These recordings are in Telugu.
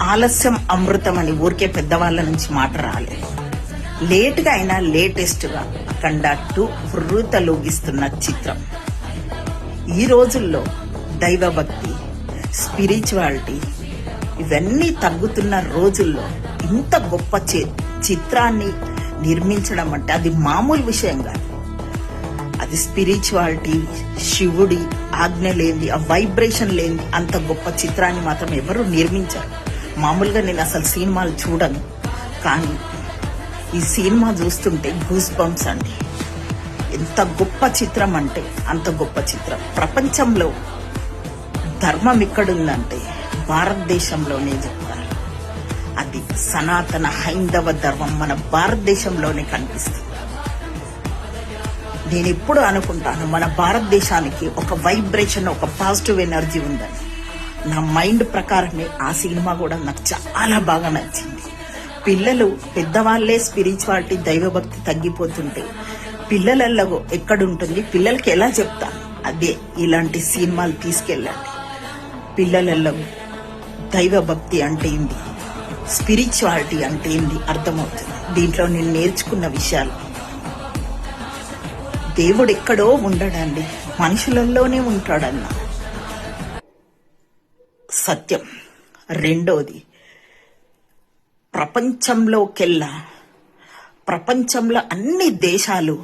ఆలస్యం అమృతం అని ఊరికే పెద్దవాళ్ళ నుంచి మాట రాలేదు. లేటుగా అయినా లేటెస్ట్గా అఖండ 2 హృతలోగిస్తున్న చిత్రం. ఈ రోజుల్లో దైవభక్తి, స్పిరిచువాలిటీ ఇవన్నీ తగ్గుతున్న రోజుల్లో ఇంత గొప్ప చిత్రాన్ని నిర్మించడం అంటే అది మామూలు విషయం కాదు. అది స్పిరిచువాలిటీ, శివుడి ఆజ్ఞ లేని, ఆ వైబ్రేషన్ లేని అంత గొప్ప చిత్రాన్ని మాత్రం ఎవరు నిర్మించారు. మామూలుగా నేను అసలు సినిమాలు చూడను, కానీ ఈ సినిమా చూస్తుంటే గూస్ బంప్స్ అండి. ఎంత గొప్ప చిత్రం అంటే అంత గొప్ప చిత్రం. ప్రపంచంలో ధర్మం ఎక్కడుందంటే భారతదేశంలోనే చెప్తారు. అది సనాతన హైందవ ధర్మం మన భారతదేశంలోనే కనిపిస్తుంది. నేను ఎప్పుడు అనుకుంటాను మన భారతదేశానికి ఒక వైబ్రేషన్, ఒక పాజిటివ్ ఎనర్జీ ఉందని. నా మైండ్ ప్రకారమే ఆ సినిమా కూడా నాకు చాలా బాగా నచ్చింది. పిల్లలు, పెద్దవాళ్లే స్పిరిచువాలిటీ, దైవభక్తి తగ్గిపోతుంటే పిల్లలలో ఎక్కడుంటుంది, పిల్లలకి ఎలా చెప్తాను? అదే ఇలాంటి సినిమాలు తీసుకెళ్ళండి. పిల్లలలో దైవభక్తి అంటే ఏంది, స్పిరిచువాలిటీ అంటే ఏంది అర్థమవుతుంది. దీంట్లో నేను నేర్చుకున్న విషయాలు, దేవుడు ఎక్కడో ఉండడండి, మనుషులలోనే ఉంటాడన్న సత్యం. రెండోది, ప్రపంచంలో అన్ని దేశాలు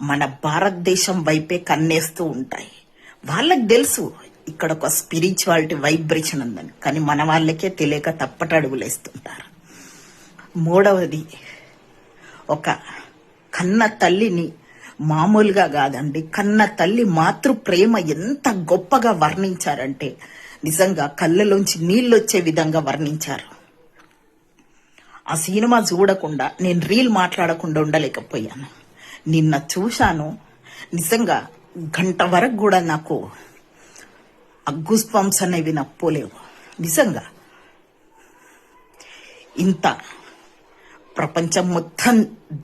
మన భారతదేశం వైపే కన్నేస్తూ ఉంటాయి. వాళ్ళకి తెలుసు ఇక్కడ ఒక స్పిరిచువాలిటీ వైబ్రేషన్ ఉందని, కానీ మన వాళ్ళకే తెలియక తప్పటడుగులేస్తుంటారు. మూడవది, ఒక కన్న తల్లిని మామూలుగా కాదండి, కన్న తల్లి మాతృ ప్రేమ ఎంత గొప్పగా వర్ణించారంటే నిజంగా కళ్ళలోంచి నీళ్ళొచ్చే విధంగా వర్ణించారు. ఆ సినిమా చూడకుండా నేను రీల్ మాట్లాడకుండా ఉండలేకపోయాను. నిన్న చూశాను, నిజంగా గంట వరకు కూడా నాకు గూస్ బంప్స్ అనేవి నాకు పోలేవు. నిజంగా ఇంత ప్రపంచం మొత్తం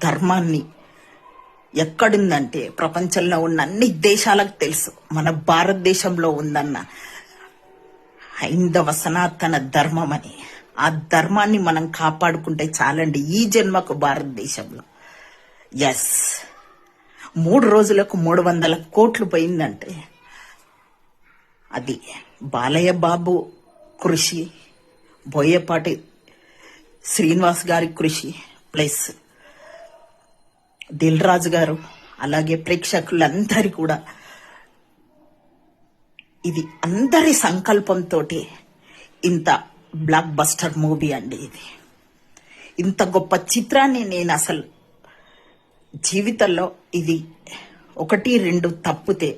ధర్మాన్ని ఎక్కడుందంటే ప్రపంచంలో ఉన్న అన్ని దేశాలకు తెలుసు మన భారతదేశంలో ఉందన్న హైందవ సనాతన ధర్మం అని. ఆ ధర్మాన్ని మనం కాపాడుకుంటే చాలండి ఈ జన్మకు భారతదేశంలో. ఎస్, 3 రోజులకు 300 కోట్లు పోయిందంటే అది బాలయ్య బాబు కృషి, బోయపాటి శ్రీనివాస్ గారి కృషి, ప్లస్ దిల్ రాజు గారు, అలాగే ప్రేక్షకులందరి కూడా ఇది అందరి సంకల్పంతో ఇంత బ్లాక్ బస్టర్ మూవీ అండి. ఇది ఇంత గొప్ప చిత్రాన్ని నేను అసలు జీవితంలో ఇది 1-2 తప్పితే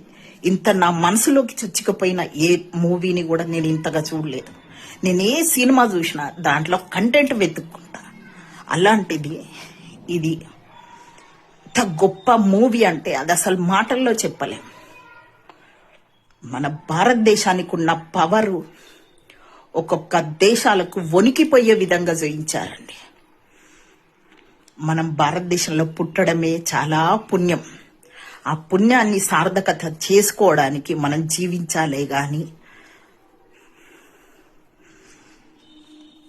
ఇంత నా మనసులోకి చొచ్చుకుపోయిన ఏ మూవీని కూడా నేను ఇంతగా చూడలేదు. నేను ఏ సినిమా చూసినా దాంట్లో కంటెంట్ వెతుక్కుంటా. అలాంటిది ఇది ఇంత గొప్ప మూవీ అంటే అది అసలు మాటల్లో చెప్పలేం. మన భారతదేశానికి ఉన్న పవరు ఒక్కొక్క దేశాలకు వణికిపోయే విధంగా జయించారండి. మనం భారతదేశంలో పుట్టడమే చాలా పుణ్యం. ఆ పుణ్యాన్ని సార్థకత చేసుకోవడానికి మనం జీవించాలే గాని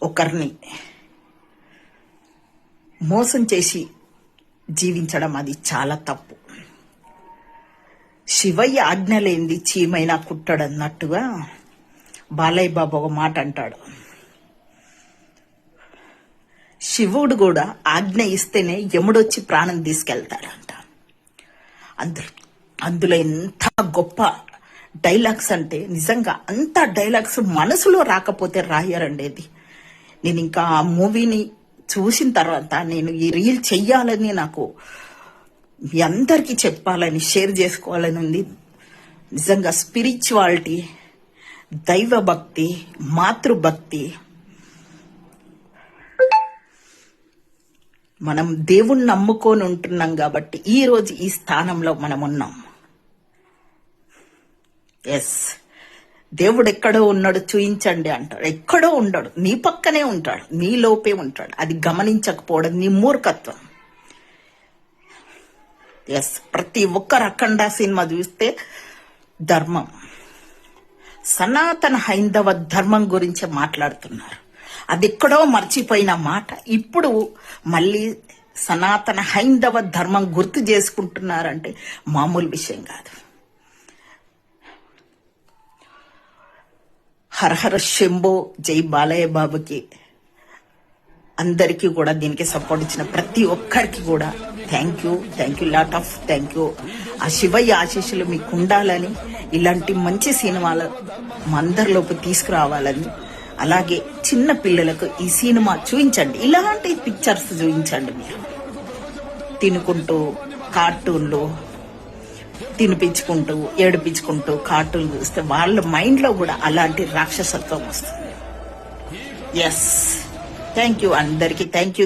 ఒకరిని మోసం చేసి జీవించడం అది చాలా తప్పు. శివయ్య ఆజ్ఞ లేనిది చీమైనా కుట్టడన్నట్టుగా బాలయ్య బాబు ఒక మాట అంటాడు. శివుడు కూడా ఆజ్ఞ ఇస్తేనే యముడొచ్చి ప్రాణం తీసుకెళ్తాడంట. అందులో ఎంత గొప్ప డైలాగ్స్ అంటే నిజంగా అంత డైలాగ్స్ మనసులో రాకపోతే రాయరండేది. నేను ఇంకా ఆ మూవీని చూసిన తర్వాత నేను ఈ రీల్ చెయ్యాలని, నాకు మీ అందరికీ చెప్పాలని, షేర్ చేసుకోవాలని ఉంది. నిజంగా స్పిరిచువాలిటీ, దైవభక్తి, మాతృభక్తి, మనం దేవుణ్ణి నమ్ముకొని ఉంటున్నాం కాబట్టి ఈ రోజు ఈ స్థానంలో మనం ఉన్నాం. ఎస్, దేవుడు ఎక్కడో ఉన్నాడు చూయించండి అంటాడు. ఎక్కడో ఉండడు, నీ పక్కనే ఉంటాడు, నీ లోపే ఉంటాడు. అది గమనించకపోవడం నీ మూర్ఖత్వం. ఎస్, ప్రతి ఒక్కరు అఖండ సినిమా చూస్తే ధర్మం, సనాతన హైందవ ధర్మం గురించి మాట్లాడుతున్నారు. అది ఎక్కడో మర్చిపోయిన మాట ఇప్పుడు మళ్ళీ సనాతన హైందవ ధర్మం గుర్తు చేసుకుంటున్నారంటే మామూలు విషయం కాదు. హరహర శంభో, జై బాలయ్య బాబుకి అందరికీ కూడా దీనికి సపోర్ట్ ఇచ్చిన ప్రతి ఒక్కరికి కూడా thank you lot of thank you. ఆ శివయ్య ఆశీస్సులు మీకు ఉండాలని, ఇలాంటి మంచి సినిమాలు మా అందరిలోకి తీసుకురావాలని, అలాగే చిన్న పిల్లలకు ఈ సినిమా చూపించండి, ఇలాంటి పిక్చర్స్ చూపించండి. మీరు తినుకుంటూ కార్టూన్లు తినిపించుకుంటూ ఏడిపించుకుంటూ కార్టూన్ చూస్తే వాళ్ళ మైండ్ లో కూడా అలాంటి రాక్షసత్వం వస్తుంది. ఎస్, థ్యాంక్ యూ అందరికి, థ్యాంక్ యూ.